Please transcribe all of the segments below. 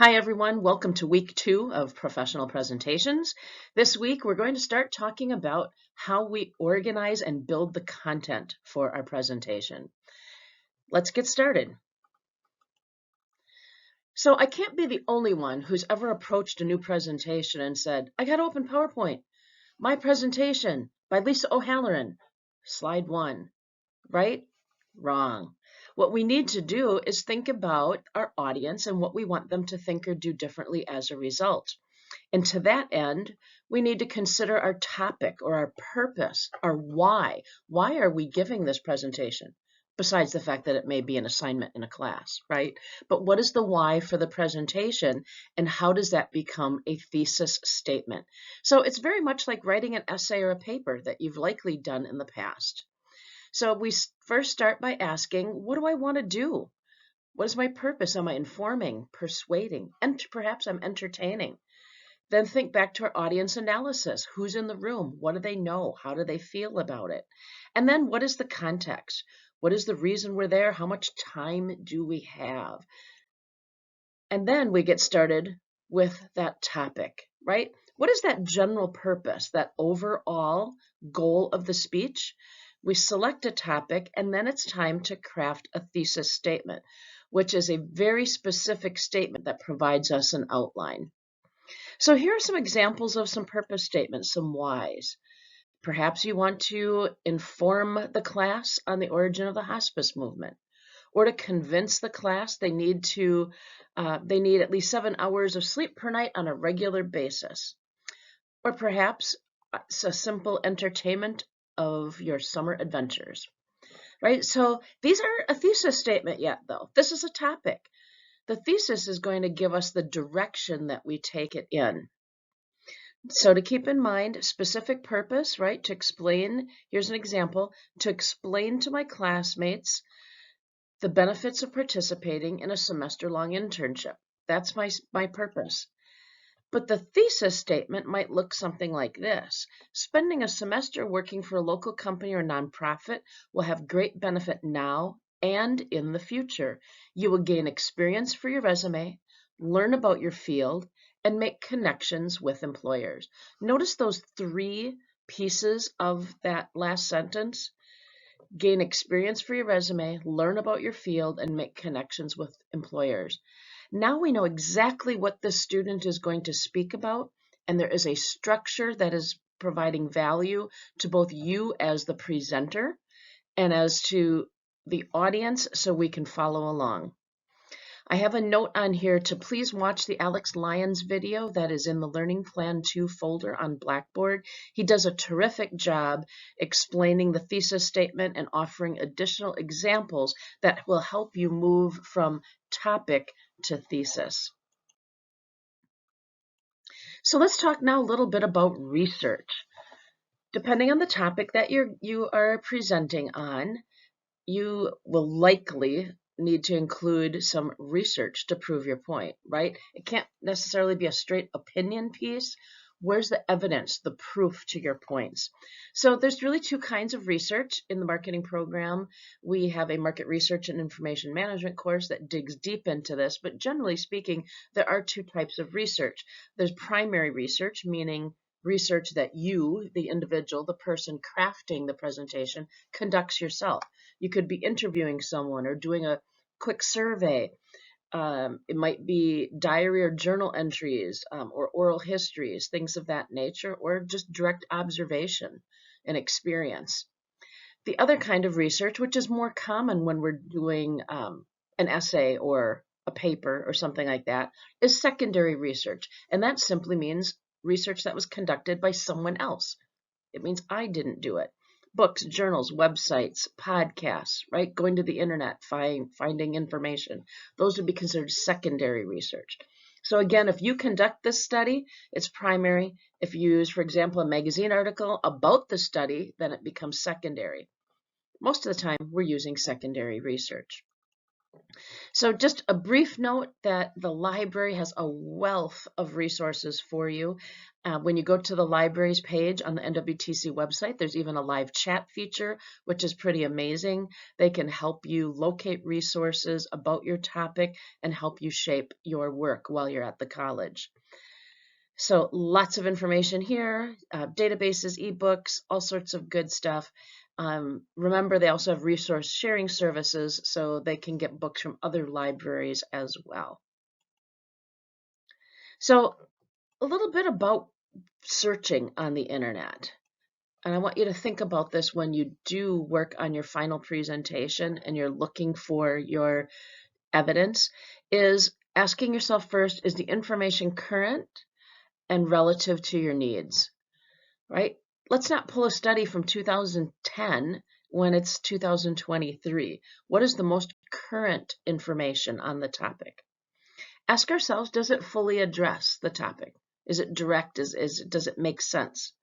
Hi, everyone. Welcome to week 2 of professional presentations. This week, we're going to start talking about how we organize and build the content for our presentation. Let's get started. So I can't be the only one who's ever approached a new presentation and said, I got to open PowerPoint. My presentation by Lisa O'Halloran, slide 1, right? Wrong. What we need to do is think about our audience and what we want them to think or do differently as a result. And to that end, we need to consider our topic or our purpose, our why. Why are we giving this presentation? Besides the fact that it may be an assignment in a class, right? But what is the why for the presentation, and how does that become a thesis statement? So it's very much like writing an essay or a paper that you've likely done in the past. So we first start by asking, what do I want to do? What is my purpose? Am I informing, persuading, and perhaps I'm entertaining? Then think back to our audience analysis. Who's in the room? What do they know? How do they feel about it? And then what is the context? What is the reason we're there? How much time do we have? And then we get started with that topic, right? What is that general purpose, that overall goal of the speech? We select a topic, and then it's time to craft a thesis statement, which is a very specific statement that provides us an outline. So here are some examples of some purpose statements, some whys. Perhaps you want to inform the class on the origin of the hospice movement, or to convince the class they need at least 7 hours of sleep per night on a regular basis. Or perhaps it's a simple entertainment of your summer adventures, right? So these aren't a thesis statement yet, though. This is a topic. The thesis is going to give us the direction that we take it in. So to keep in mind, specific purpose, right? To explain, here's an example, to explain to my classmates the benefits of participating in a semester-long internship. That's my purpose. But the thesis statement might look something like this. Spending a semester working for a local company or nonprofit will have great benefit now and in the future. You will gain experience for your resume, learn about your field, and make connections with employers. Notice those 3 pieces of that last sentence. Gain experience for your resume, learn about your field, and make connections with employers. Now we know exactly what the student is going to speak about, and there is a structure that is providing value to both you as the presenter and as to the audience so we can follow along. I have a note on here to please watch the Alex Lyons video that is in the Learning Plan 2 folder on Blackboard. He does a terrific job explaining the thesis statement and offering additional examples that will help you move from topic to thesis. So let's talk now a little bit about research. Depending on the topic that you are presenting on, you will likely need to include some research to prove your point, right? It can't necessarily be a straight opinion piece. Where's the evidence, the proof to your points? So there's really 2 kinds of research in the marketing program. We have a market research and information management course that digs deep into this, but generally speaking, there are 2 types of research. There's primary research, meaning research that you, the individual, the person crafting the presentation, conducts yourself. You could be interviewing someone or doing a quick survey. It might be diary or journal entries or oral histories, things of that nature, or just direct observation and experience. The other kind of research, which is more common when we're doing an essay or a paper or something like that, is secondary research. And that simply means research that was conducted by someone else. It means I didn't do it. Books, journals, websites, podcasts, right? Going to the internet, finding information. Those would be considered secondary research. So again, if you conduct this study, it's primary. If you use, for example, a magazine article about the study, then it becomes secondary. Most of the time, we're using secondary research. So just a brief note that the library has a wealth of resources for you. When you go to the libraries page on the NWTC website, there's even a live chat feature, which is pretty amazing. They can help you locate resources about your topic and help you shape your work while you're at the college. So lots of information here, databases, ebooks, all sorts of good stuff. Remember, they also have resource sharing services, so they can get books from other libraries as well. So a little bit about searching on the internet. And I want you to think about this when you do work on your final presentation and you're looking for your evidence, is asking yourself first, is the information current and relative to your needs, right? Let's not pull a study from 2010 when it's 2023. What is the most current information on the topic? Ask ourselves, does it fully address the topic? Is it direct? Does it make sense?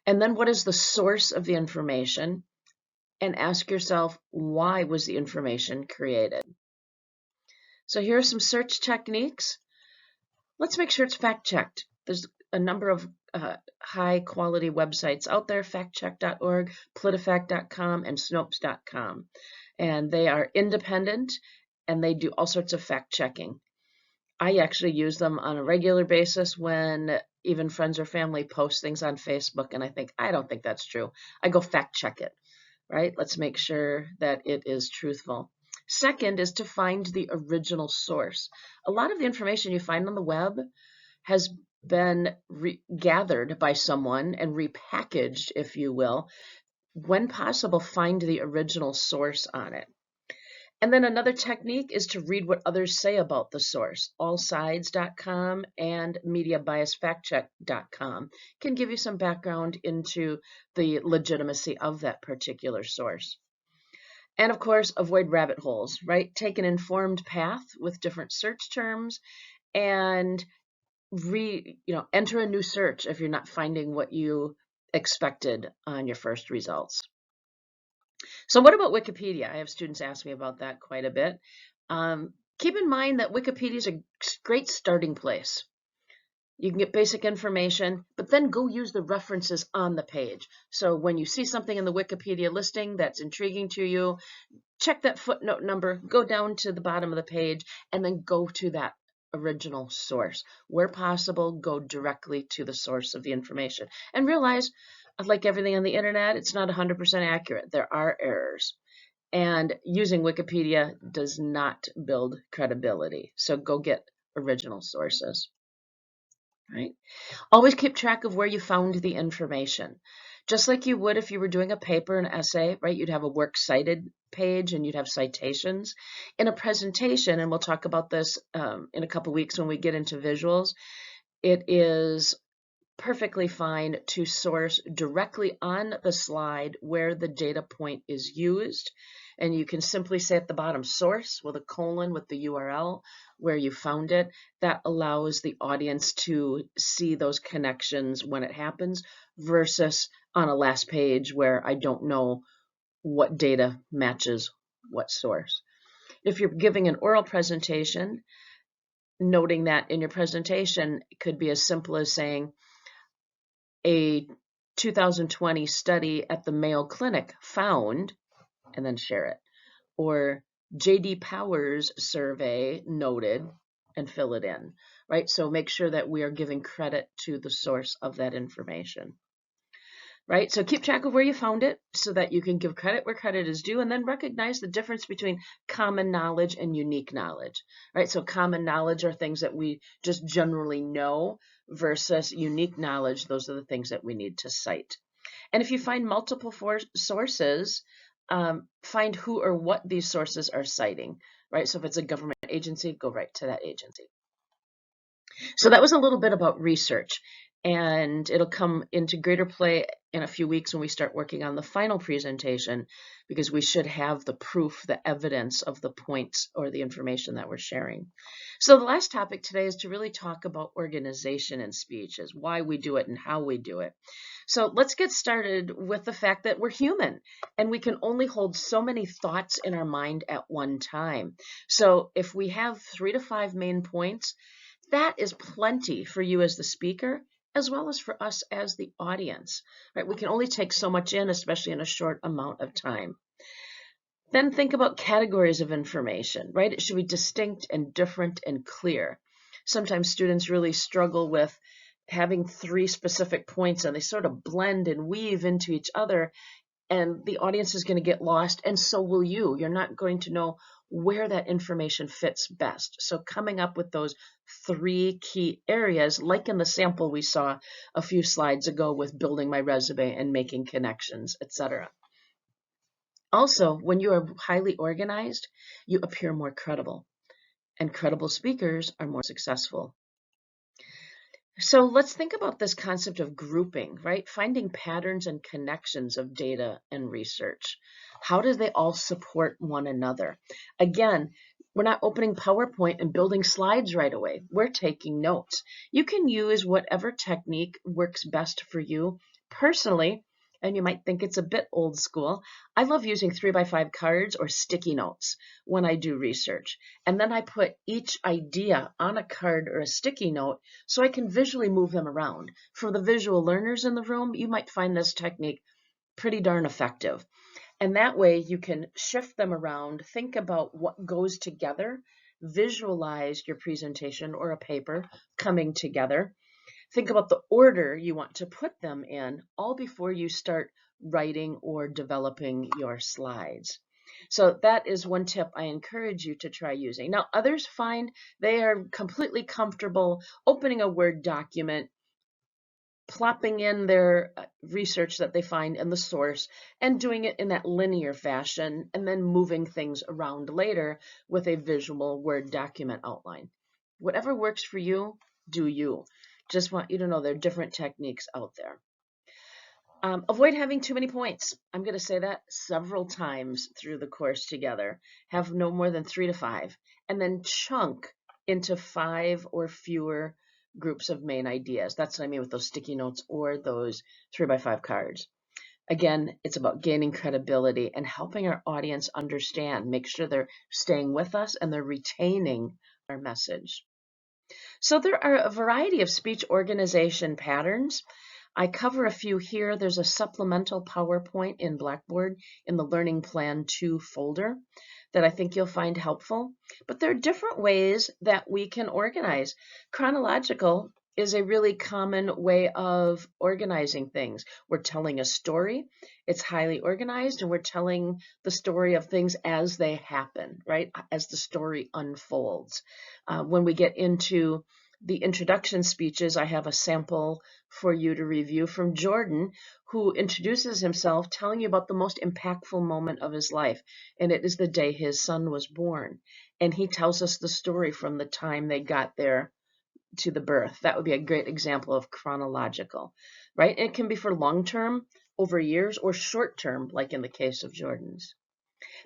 And then what is the source of the information? And ask yourself, why was the information created? So here are some search techniques. Let's make sure it's fact-checked. There's a number of high-quality websites out there, factcheck.org, politifact.com, and snopes.com. And they are independent, and they do all sorts of fact-checking. I actually use them on a regular basis when even friends or family post things on Facebook, and I don't think that's true. I go fact-check it, right? Let's make sure that it is truthful. Second is to find the original source. A lot of the information you find on the web has been gathered by someone and repackaged, if you will. When possible, find the original source on it. And then another technique is to read what others say about the source. Allsides.com and mediabiasfactcheck.com can give you some background into the legitimacy of that particular source. And of course, avoid rabbit holes, right? Take an informed path with different search terms and enter a new search if you're not finding what you expected on your first results. So what about Wikipedia? I have students ask me about that quite a bit. Keep in mind that Wikipedia is a great starting place. You can get basic information, but then go use the references on the page. So when you see something in the Wikipedia listing that's intriguing to you, check that footnote number, go down to the bottom of the page, and then go to that original source. Where possible, go directly to the source of the information. And realize, like everything on the internet, it's not 100% accurate. There are errors. And using Wikipedia does not build credibility. So go get original sources. Right? Always keep track of where you found the information. Just like you would if you were doing a paper, an essay, right? You'd have a works cited page and you'd have citations. In a presentation, and we'll talk about this in a couple weeks when we get into visuals, it is perfectly fine to source directly on the slide where the data point is used. And you can simply say at the bottom, source with a colon with the URL where you found it. That allows the audience to see those connections when it happens versus on a last page where I don't know what data matches what source. If you're giving an oral presentation, noting that in your presentation, it could be as simple as saying, a 2020 study at the Mayo Clinic found, and then share it. Or J.D. Powers survey noted, and fill it in, right? So make sure that we are giving credit to the source of that information, right? So keep track of where you found it so that you can give credit where credit is due, and then recognize the difference between common knowledge and unique knowledge, right? So common knowledge are things that we just generally know versus unique knowledge. Those are the things that we need to cite. And if you find multiple sources, find who or what these sources are citing, right? So if it's a government agency, go right to that agency. So that was a little bit about research. and it'll come into greater play in a few weeks when we start working on the final presentation, because we should have the proof, the evidence of the points or the information that we're sharing. So the last topic today is to really talk about organization in speech, is why we do it and how we do it. So let's get started with the fact that we're human and we can only hold so many thoughts in our mind at one time. So if we have 3 to 5 main points, that is plenty for you as the speaker, as well as for us as the audience, right? We can only take so much in, especially in a short amount of time. Then think about categories of information, right? It should be distinct and different and clear. Sometimes students really struggle with having 3 specific points and they sort of blend and weave into each other, and the audience is going to get lost, and so will you. You're not going to know where that information fits best. So coming up with those 3 key areas, like in the sample we saw a few slides ago with building my resume and making connections, etc. Also, when you are highly organized, you appear more credible, and credible speakers are more successful. So let's think about this concept of grouping, right? Finding patterns and connections of data and research. How do they all support one another? Again, we're not opening PowerPoint and building slides right away. We're taking notes. You can use whatever technique works best for you. Personally, and you might think it's a bit old school, I love using 3x5 cards or sticky notes when I do research. And then I put each idea on a card or a sticky note so I can visually move them around. For the visual learners in the room, you might find this technique pretty darn effective. And that way you can shift them around, think about what goes together, visualize your presentation or a paper coming together. Think about the order you want to put them in, all before you start writing or developing your slides. So that is one tip I encourage you to try using. Now, others find they are completely comfortable opening a Word document, plopping in their research that they find in the source, and doing it in that linear fashion, and then moving things around later with a visual Word document outline. Whatever works for you, do you. Just want you to know there are different techniques out there. Avoid having too many points. I'm going to say that several times through the course together. Have no more than 3 to 5, and then chunk into 5 or fewer groups of main ideas. That's what I mean with those sticky notes or those 3x5 cards. Again, it's about gaining credibility and helping our audience understand, make sure they're staying with us and they're retaining our message. So there are a variety of speech organization patterns. I cover a few here. There's a supplemental PowerPoint in Blackboard in the Learning Plan 2 folder that I think you'll find helpful. But there are different ways that we can organize. Chronological is a really common way of organizing things. We're telling a story, it's highly organized, and we're telling the story of things as they happen, right? As the story unfolds. When we get into the introduction speeches, I have a sample for you to review from Jordan, who introduces himself telling you about the most impactful moment of his life, and it is the day his son was born. And he tells us the story from the time they got there to the birth. That would be a great example of chronological, right? It can be for long-term, over years, or short-term, like in the case of Jordan's.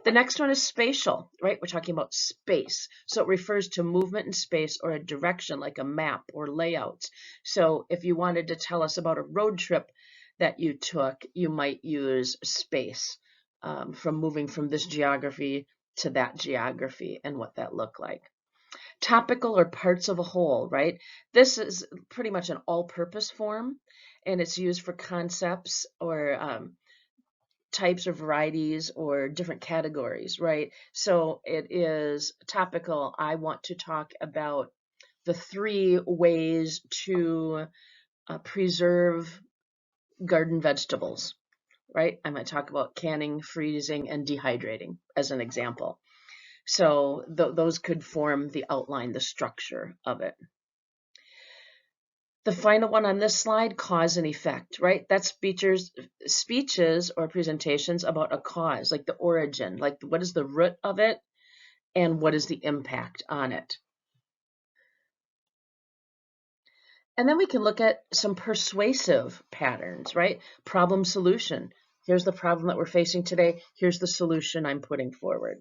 The next one is spatial, right? We're talking about space. So it refers to movement in space or a direction, like a map or layouts. So if you wanted to tell us about a road trip that you took, you might use space, from moving from this geography to that geography and what that looked like. Topical or parts of a whole, right? This is pretty much an all-purpose form, and it's used for concepts or types or varieties or different categories, right? So it is topical. I want to talk about the 3 ways to preserve garden vegetables, right? I might talk about canning, freezing, and dehydrating as an example. So those could form the outline, the structure of it. The final one on this slide, cause and effect, right? That's speeches or presentations about a cause, like the origin, like what is the root of it and what is the impact on it. And then we can look at some persuasive patterns, right? Problem solution. Here's the problem that we're facing today. Here's the solution I'm putting forward.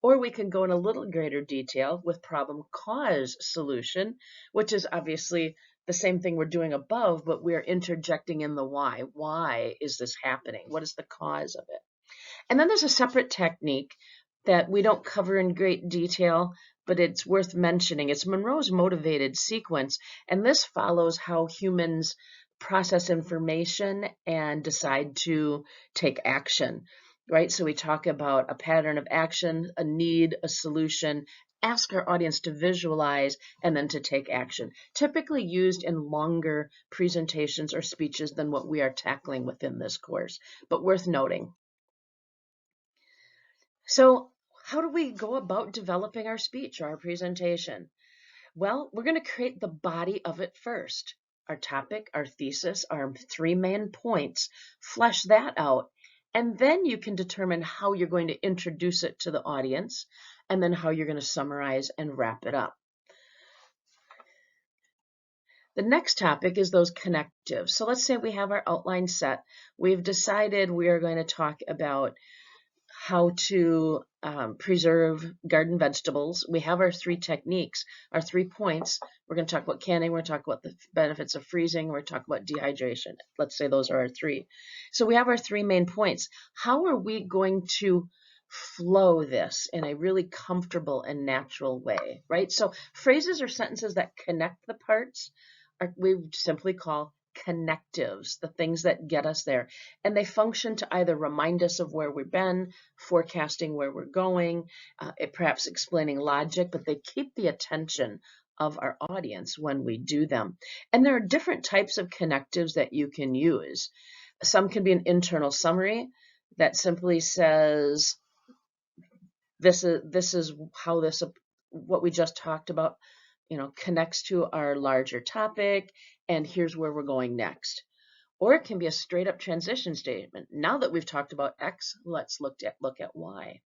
Or we can go in a little greater detail with problem cause solution, which is obviously the same thing we're doing above, but we're interjecting in the why. Why is this happening? What is the cause of it? And then there's a separate technique that we don't cover in great detail, but it's worth mentioning. It's Monroe's motivated sequence, and this follows how humans process information and decide to take action, right? So we talk about a pattern of action, a need, a solution, ask our audience to visualize, and then to take action, typically used in longer presentations or speeches than what we are tackling within this course, but worth noting. So how do we go about developing our speech or our presentation? Well, we're going to create the body of it first. Our topic, our thesis, our 3 main points, flesh that out, and then you can determine how you're going to introduce it to the audience, and then how you're going to summarize and wrap it up. The next topic is those connectives. So let's say we have our outline set. We've decided we are going to talk about how to preserve garden vegetables. We have our 3 techniques, our 3 points. We're going to talk about canning, we're going to talk about the benefits of freezing, we're going to talk about dehydration. Let's say those are our 3. So we have our 3 main points. How are we going to flow this in a really comfortable and natural way, right? So phrases or sentences that connect the parts we simply call connectives, the things that get us there. And they function to either remind us of where we've been, forecasting where we're going, perhaps explaining logic, but they keep the attention of our audience when we do them. And there are different types of connectives that you can use. Some can be an internal summary that simply says, this is how what we just talked about, connects to our larger topic, and here's where we're going next. Or it can be a straight up transition statement. Now that we've talked about X, let's look at Y.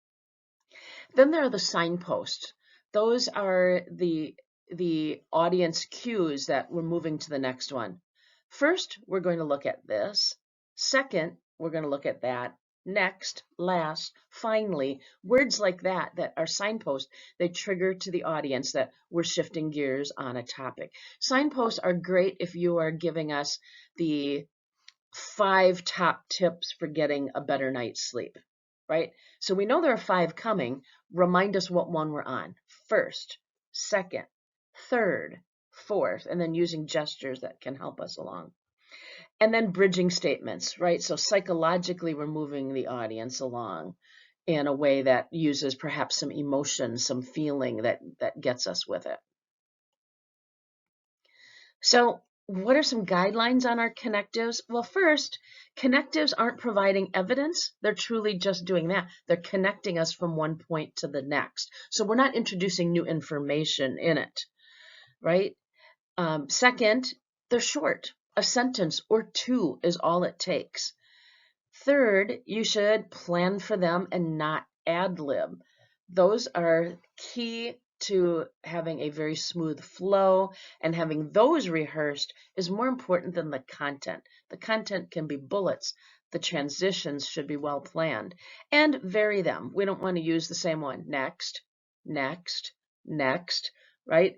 Then there are the signposts. Those are the audience cues that we're moving to the next one. First, we're going to look at this. Second, we're going to look at that. Next, last, finally, words like that are signposts, they trigger to the audience that we're shifting gears on a topic. Signposts are great if you are giving us the 5 top tips for getting a better night's sleep, right? So we know there are 5 coming. Remind us what one we're on. First, second, third, fourth, and then using gestures that can help us along. And then bridging statements, right? So psychologically, we're moving the audience along in a way that uses perhaps some emotion, some feeling that gets us with it. So what are some guidelines on our connectives? Well, first, connectives aren't providing evidence. They're truly just doing that. They're connecting us from one point to the next. So we're not introducing new information in it, right? Second, they're short. A sentence or 2 is all it takes. Third, you should plan for them and not ad-lib. Those are key to having a very smooth flow, and having those rehearsed is more important than the content. The content can be bullets. The transitions should be well planned, and vary them. We don't want to use the same one. Next, next, next, right?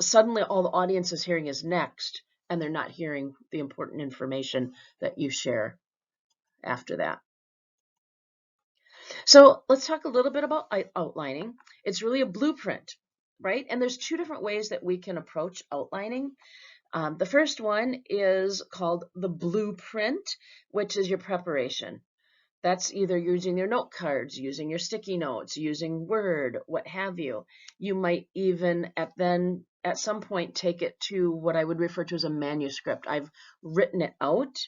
Suddenly all the audience is hearing is next, and they're not hearing the important information that you share after that. So let's talk a little bit about outlining. It's really a blueprint, right? And there's 2 different ways that we can approach outlining. The first one is called the blueprint, which is your preparation. That's either using your note cards, using your sticky notes, using Word, what have you. You might even at some point take it to what I would refer to as a manuscript. I've written it out.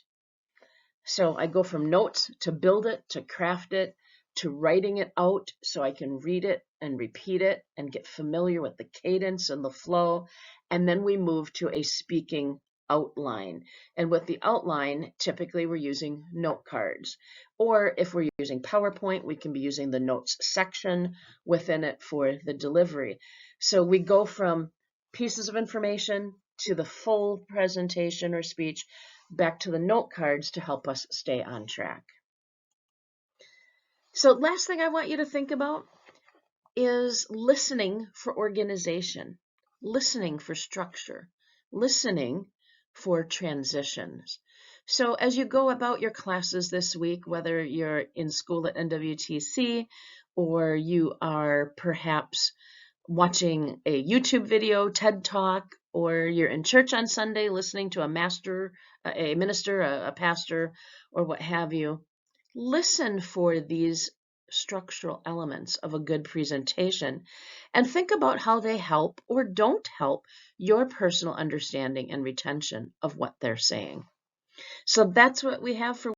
So I go from notes to build it, to craft it, to writing it out so I can read it and repeat it and get familiar with the cadence and the flow. And then we move to a speaking outline. And with the outline, typically we're using note cards. Or if we're using PowerPoint, we can be using the notes section within it for the delivery. So we go from pieces of information to the full presentation or speech, back to the note cards to help us stay on track. So last thing I want you to think about is listening for organization, listening for structure, listening for transitions. So as you go about your classes this week, whether you're in school at NWTC or you are perhaps watching a YouTube video, TED Talk, or you're in church on Sunday listening to a minister, a pastor, or what have you, listen for these structural elements of a good presentation and think about how they help or don't help your personal understanding and retention of what they're saying. So that's what we have for